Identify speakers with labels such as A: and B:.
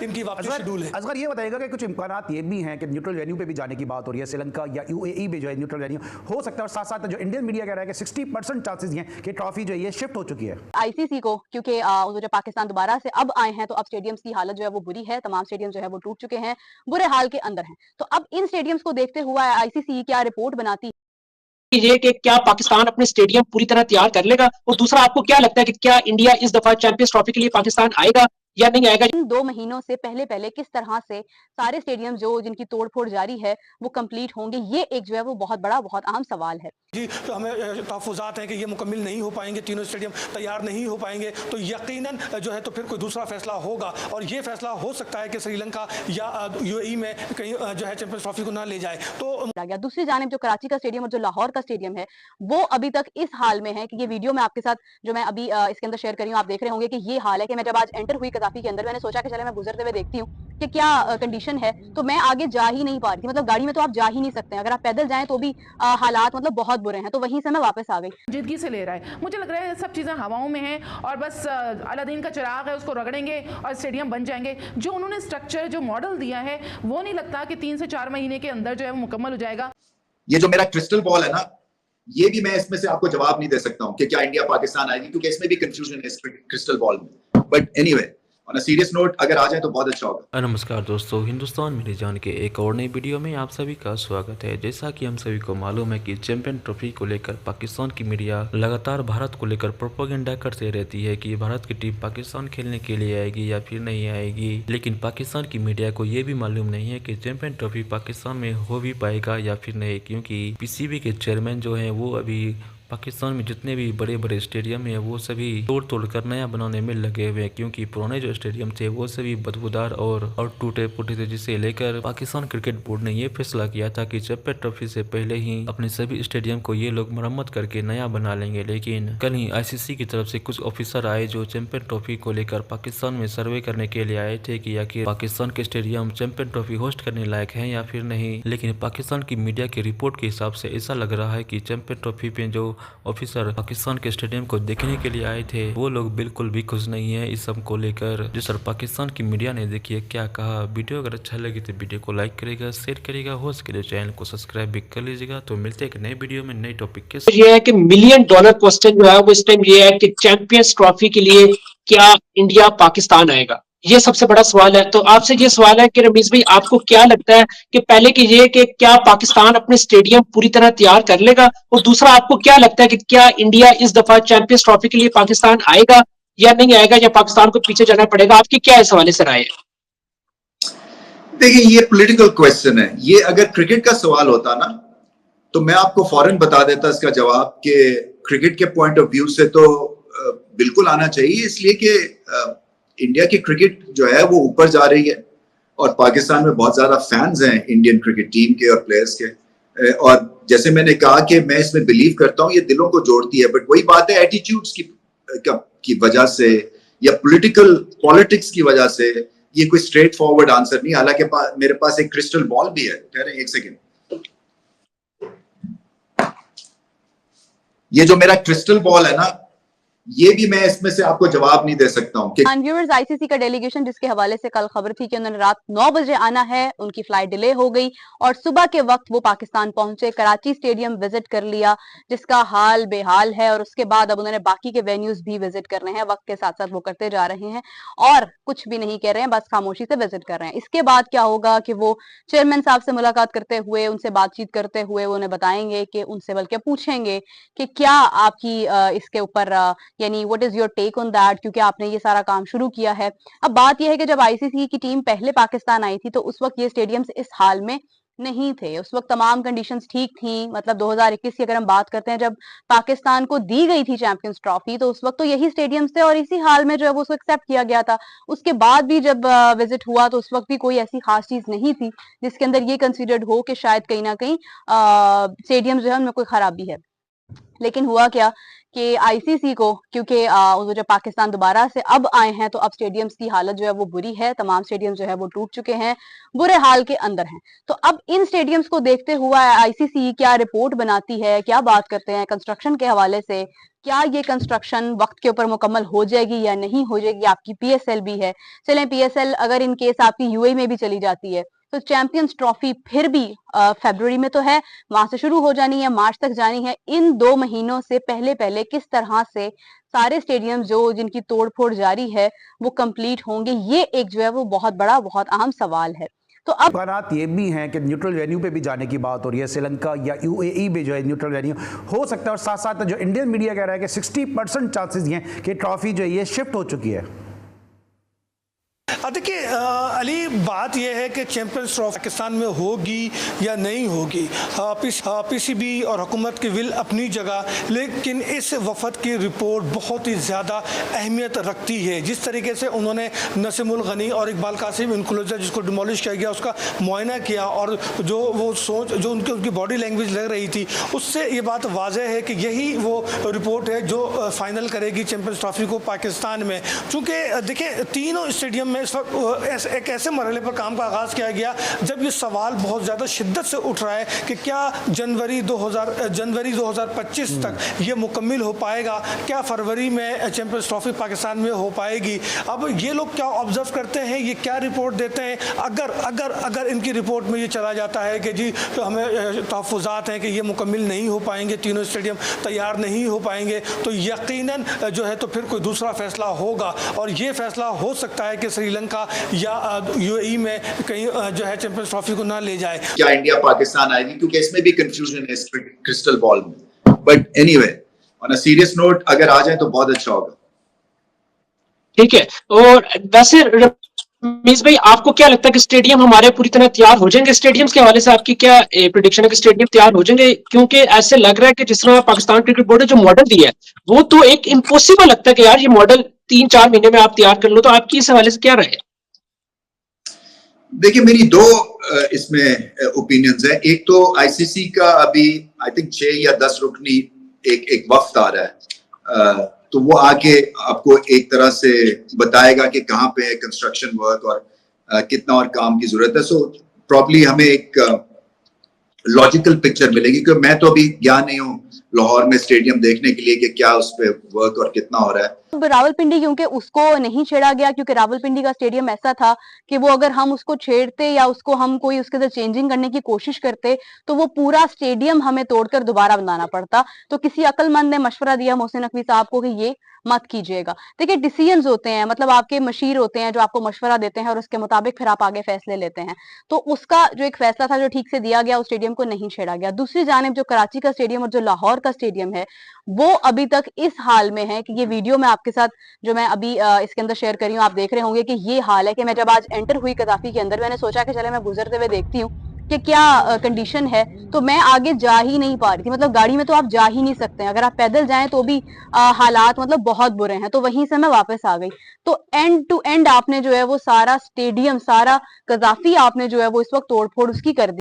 A: इनकी वापसी शेड्यूल है।
B: असगर ये बताएगा कि कुछ इम्कानात ये भी हैं कि न्यूट्रल वेन्यू पे भी जाने की बात हो रही है, श्रीलंका या यूएई में जो है न्यूट्रल वेन्यू हो सकता है, और साथ साथ जो इंडियन मीडिया कह रहा है कि 60% चांसेस हैं कि ट्रॉफी जो है ये शिफ्ट हो चुकी है
C: आईसीसी को, क्योंकि जो पाकिस्तान दोबारा से अब आए हैं तो अब स्टेडियम्स की हालत जो है वो बुरी है, तमाम स्टेडियम जो है वो टूट चुके हैं, बुरे हाल के अंदर हैं। तो अब इन स्टेडियम्स को देखते हुए आईसीसी क्या रिपोर्ट बनाती
D: ये कि क्या पाकिस्तान अपने स्टेडियम पूरी तरह तैयार कर लेगा, और दूसरा आपको क्या लगता है कि क्या इंडिया इस दफा चैंपियंस ट्रॉफी के लिए पाकिस्तान आएगा या नहीं आएगा?
C: इन 2 महीनों से पहले किस तरह से सारे स्टेडियम जो जिनकी तोड़फोड़ जारी है वो कंप्लीट होंगे, ये एक जो है वो बहुत बड़ा बहुत अहम सवाल है
A: जी। तो हमें तहफ़्फ़ुज़ात हैं कि ये मुकम्मिल नहीं हो पाएंगे, तीनों स्टेडियम तैयार नहीं हो पाएंगे, तो यकीनन जो है तो फिर कोई दूसरा फैसला होगा, और ये फैसला हो सकता है कि श्रीलंका या यूएई में कहीं जो है चैंपियंस ट्रॉफी को ना ले जाए। तो
C: दूसरी जानिब जो कराची का स्टेडियम और जो लाहौर का स्टेडियम है वो अभी तक इस हाल में है कि ये वीडियो मैं आपके साथ जो मैं अभी इसके अंदर शेयर कर रही हूँ, आप देख रहे होंगे कि ये हाल है कि मैं जब आज एंटर हुई कदाफी के अंदर, मैंने सोचा कि चले मैं गुजरते हुए देखती हूँ कि क्या कंडीशन है, तो मैं आगे जा ही नहीं पा रही थी। मतलब गाड़ी में तो आप जा ही नहीं सकते, अगर आप पैदल जाएं तो भी हालात मतलब बहुत बुरे हैं। तो वहीं से मैं वापस आ गई।
E: जिंदगी से ले रहा है, मुझे लग रहा है सब चीज़ें हवाओं में हैं और बस अलादीन का चिराग है, उसको रगड़ेंगे और स्टेडियम बन जाएंगे। जो उन्होंने स्ट्रक्चर जो मॉडल दिया है वो नहीं लगता कि 3 से 4 महीने के अंदर जो है वो मुकम्मल हो जाएगा।
F: ये जो मेरा क्रिस्टल बॉल है ना, ये भी मैं इसमें से आपको जवाब नहीं दे सकता हूं कि क्या इंडिया पाकिस्तान आएगी, क्योंकि इसमें भी कंफ्यूजन है इस क्रिस्टल बॉल में। But anyway, on a serious note, अगर आ जाए तो बहुत अच्छा होगा।
G: नमस्कार दोस्तों, हिंदुस्तान मेरी जान के एक और नई वीडियो में आप सभी का स्वागत है। जैसा कि हम सभी को मालूम है कि चैंपियन ट्रॉफी को लेकर पाकिस्तान की मीडिया लगातार भारत को लेकर प्रोपेगेंडा करते रहती है कि भारत की टीम पाकिस्तान खेलने के लिए आएगी या फिर नहीं आएगी, लेकिन पाकिस्तान की मीडिया को ये भी मालूम नहीं है कि चैंपियन ट्रॉफी पाकिस्तान में हो भी पाएगा या फिर नहीं, क्योंकि पीसीबी के चेयरमैन जो है वो अभी पाकिस्तान में जितने भी बड़े बड़े स्टेडियम है वो सभी तोड़ कर नया बनाने में लगे हुए हैं, क्योंकि पुराने जो स्टेडियम थे वो सभी बदबूदार और टूटे फूटे थे, जिसे लेकर पाकिस्तान क्रिकेट बोर्ड ने ये फैसला किया था कि चैंपियन ट्रॉफी से पहले ही अपने सभी स्टेडियम को ये लोग मरम्मत करके नया बना लेंगे। लेकिन कल ही आईसीसी की तरफ से कुछ ऑफिसर आए जो चैंपियन ट्रॉफी को लेकर पाकिस्तान में सर्वे करने के लिए आए थे कि आखिर पाकिस्तान के स्टेडियम चैंपियन ट्रॉफी होस्ट करने लायक है या फिर नहीं। लेकिन पाकिस्तान की मीडिया की रिपोर्ट के हिसाब से ऐसा लग रहा है कि चैंपियन ट्रॉफी पे जो ऑफिसर पाकिस्तान के स्टेडियम को देखने के लिए आए थे वो लोग बिल्कुल भी खुश नहीं है इस सब को लेकर। जिस पर पाकिस्तान की मीडिया ने देखिए क्या कहा। वीडियो अगर अच्छा लगे तो वीडियो को लाइक करेगा, शेयर करेगा, हो सके तो चैनल को सब्सक्राइब भी कर लीजिएगा। तो मिलते हैं एक नए वीडियो में नए टॉपिक के साथ।
D: ये है कि $1 मिलियन क्वेश्चन जो है वो इस टाइम ये है कि चैंपियंस ट्रॉफी के लिए क्या इंडिया पाकिस्तान आएगा, ये सबसे बड़ा सवाल है। तो आपसे ये सवाल है कि रमीज भाई, आपको क्या लगता है कि पहले की ये कि क्या पाकिस्तान अपने स्टेडियम पूरी तरह तैयार कर लेगा, और दूसरा आपको क्या लगता है कि क्या इंडिया इस दफा चैंपियंस ट्रॉफी के लिए पाकिस्तान आएगा या नहीं आएगा, या पाकिस्तान को पीछे जाना पड़ेगा? आपकी क्या इस हवाले से राय है?
F: देखिए, ये पॉलिटिकल क्वेश्चन है। ये अगर क्रिकेट का सवाल होता ना तो मैं आपको फौरन बता देता इसका जवाब कि क्रिकेट के पॉइंट ऑफ व्यू से तो बिल्कुल आना चाहिए, इसलिए कि इंडिया की क्रिकेट जो है वो ऊपर जा रही है और पाकिस्तान में बहुत ज्यादा फैंस हैं इंडियन क्रिकेट टीम के और प्लेयर्स के। और जैसे मैंने कहा कि मैं इसमें बिलीव करता हूँ, ये दिलों को जोड़ती है। बट वही बात है, एटीट्यूड्स की वजह से या पॉलिटिक्स की वजह से ये कोई स्ट्रेट फॉरवर्ड आंसर नहीं। हालांकि मेरे पास एक क्रिस्टल बॉल भी है। ठहरें एक सेकेंड। ये जो मेरा क्रिस्टल बॉल है ना, ये भी मैं इसमें से आपको जवाब नहीं दे सकता हूँ कि
C: व्यूअर्स, आईसीसी का डेलीगेशन जिसके हवाले से कल खबर थी कि उन्होंने रात 9 बजे आना है, उनकी फ्लाइट डिले हो गई और सुबह के वक्त वो पाकिस्तान पहुंचे, कराची स्टेडियम विजिट कर लिया जिसका हाल बेहाल है, और उसके बाद अब उन्होंने बाकी के वेन्यूज भी विजिट करने हैं। वक्त के साथ साथ वो करते जा रहे हैं और कुछ भी नहीं कह रहे हैं, बस खामोशी से विजिट कर रहे हैं। इसके बाद क्या होगा कि वो चेयरमैन साहब से मुलाकात करते हुए, उनसे बातचीत करते हुए उन्हें बताएंगे कि उनसे बल्कि पूछेंगे कि क्या आपकी इसके ऊपर यानी what is your take on that, क्योंकि आपने ये सारा काम शुरू किया है। अब बात यह है कि जब आईसीसी की टीम पहले पाकिस्तान आई थी तो उस वक्त ये स्टेडियम्स इस हाल में नहीं थे, उस वक्त तमाम कंडीशंस ठीक थी। मतलब 2021 की अगर हम बात करते हैं, जब पाकिस्तान को दी गई थी चैंपियंस ट्रॉफी, तो उस वक्त तो यही स्टेडियम्स थे और इसी हाल में जो है वो उसको एक्सेप्ट किया गया था। उसके बाद भी जब विजिट हुआ तो उस वक्त भी कोई ऐसी खास चीज नहीं थी जिसके अंदर ये कंसिडर्ड हो कि शायद कहीं ना कहीं स्टेडियम जो है उनमें कोई खराबी है। लेकिन हुआ क्या कि आईसीसी को, क्योंकि वो जो पाकिस्तान दोबारा से अब आए हैं तो अब स्टेडियम्स की हालत जो है वो बुरी है, तमाम स्टेडियम जो है वो टूट चुके हैं, बुरे हाल के अंदर हैं। तो अब इन स्टेडियम्स को देखते हुआ आईसीसी क्या रिपोर्ट बनाती है, क्या बात करते हैं कंस्ट्रक्शन के हवाले से, क्या ये कंस्ट्रक्शन वक्त के ऊपर मुकम्मल हो जाएगी या नहीं हो जाएगी। आपकी पीएसएल भी है, चलें पीएसएल अगर इन केस आपकी यूएई में भी चली जाती है तो चैंपियंस ट्रॉफी फिर भी फरवरी में तो है, वहां से शुरू हो जानी है, मार्च तक जानी है। इन 2 महीनों से पहले पहले किस तरह से सारे स्टेडियम जो जिनकी तोड़फोड़ जारी है वो कंप्लीट होंगे, ये एक जो है वो बहुत बड़ा बहुत अहम सवाल है। तो अब
B: इम्कानात ये भी हैं कि न्यूट्रल वेन्यू पे भी जाने की बात हो रही है, श्रीलंका या यूएई में जो है न्यूट्रल वेन्यू हो सकता है, और साथ साथ जो इंडियन मीडिया कह रहा है कि 60% चांसेस ये हैं कि ट्रॉफी जो है ये शिफ्ट हो चुकी है।
A: देखिए अली, बात यह है कि चैंपियंस ट्रॉफी पाकिस्तान में होगी या नहीं होगी, पीसीबी और हुकूमत की विल अपनी जगह, लेकिन इस वफद की रिपोर्ट बहुत ही ज़्यादा अहमियत रखती है। जिस तरीके से उन्होंने नसीमुल गनी और इकबाल कासिम इनक्लोजर जिसको डिमोलिश किया गया उसका मुआयना किया, और जो वो सोच जो उनकी बॉडी लैंग्वेज लग रही थी, उससे ये बात वाजह है कि यही वो रिपोर्ट है जो फाइनल करेगी चैंपियंस ट्रॉफी को पाकिस्तान में। चूँकि देखिए तीनों स्टेडियम में इस वक्त एक ऐसे मरहले पर काम का आगाज़ किया गया जब ये सवाल बहुत ज़्यादा शिद्दत से उठ रहा है कि क्या जनवरी 2025 तक ये मुकम्मिल हो पाएगा, क्या फरवरी में चैंपियंस ट्रॉफी पाकिस्तान में हो पाएगी। अब ये लोग क्या ऑब्जर्व करते हैं, ये क्या रिपोर्ट देते हैं, अगर इनकी रिपोर्ट में ये चला जाता है कि जी तो हमें तहफ़्फ़ुज़ात हैं कि ये मुकम्मिल नहीं हो पाएंगे, तीनों स्टेडियम तैयार नहीं हो पाएंगे, तो यकीनन जो है तो फिर कोई दूसरा फैसला होगा, और ये फैसला हो सकता है कि श्रीलंका या यूएई में कहीं जो है चैंपियंस ट्रॉफी को ना ले जाए।
F: क्या इंडिया पाकिस्तान आएगी, क्योंकि इसमें भी कंफ्यूजन है इस क्रिस्टल बॉल में। But anyway, on a serious note अगर आ जाए तो बहुत अच्छा होगा।
D: ठीक है। और वैसे रमीज भाई, आपको क्या लगता है कि स्टेडियम हमारे पूरी तरह तैयार हो जाएंगे? स्टेडियम्स के हवाले से आपकी क्या प्रेडिक्शन है कि स्टेडियम तैयार हो जाएंगे? क्योंकि ऐसे लग रहा है कि जिस तरह पाकिस्तान क्रिकेट बोर्ड ने जो मॉडल दिया है वो तो एक इम्पॉसिबल लगता है कि यार ये मॉडल 3-4 महीने में आप तैयार कर लो। तो आपकी इस हवाले से क्या राय है?
F: देखिए, मेरी दो इसमें ओपिनियंस है। एक तो आईसीसी का अभी आई थिंक 6 या 10 रुकनी एक वफ्द आ रहा है, तो वो आके आपको एक तरह से बताएगा कि कहाँ पे है कंस्ट्रक्शन वर्क और कितना और काम की जरूरत है। सो प्रॉब्ली हमें एक लॉजिकल पिक्चर मिलेगी, क्योंकि मैं तो अभी गया नहीं हूँ लाहौर में स्टेडियम देखने के लिए कि क्या उस पे वर्क और कितना हो रहा है।
C: रावलपिंडी क्योंकि उसको नहीं छेड़ा गया, क्योंकि रावलपिंडी का स्टेडियम ऐसा था कि वो अगर हम उसको छेड़ते या उसको हम कोई उसके अंदर चेंजिंग करने की कोशिश करते तो वो पूरा स्टेडियम हमें तोड़कर दोबारा बनाना पड़ता। तो किसी अक्लमंद ने मशवरा दिया मोहसिन नकवी साहब को कि ये मत कीजिएगा। देखिए डिसीजंस होते हैं, मतलब आपके मशीर होते हैं जो आपको मशवरा देते हैं और उसके मुताबिक फिर आप आगे फैसले लेते हैं। तो उसका जो एक फैसला था जो ठीक से दिया गया, उस स्टेडियम को नहीं छेड़ा गया। दूसरी जानिब जो कराची का स्टेडियम और जो लाहौर का स्टेडियम है वो अभी तक इस हाल में है कि ये वीडियो मैं आपके साथ जो मैं अभी इसके अंदर शेयर कर रही हूँ, आप देख रहे होंगे कि ये हाल है कि मैं जब आज एंटर हुई कदाफी के अंदर, मैंने सोचा कि चले मैं गुजरते हुए देखती हूँ कि क्या कंडीशन है, तो मैं आगे जा ही नहीं पा रही थी। मतलब गाड़ी में तो आप जा ही नहीं सकते हैं, अगर आप पैदल जाएं तो भी हालात मतलब बहुत बुरे हैं। तो वहीं से मैं वापस आ गई। तो एंड टू एंड आपने जो है वो सारा स्टेडियम, सारा कदाफी आपने जो है वो इस वक्त तोड़फोड़ उसकी कर दी।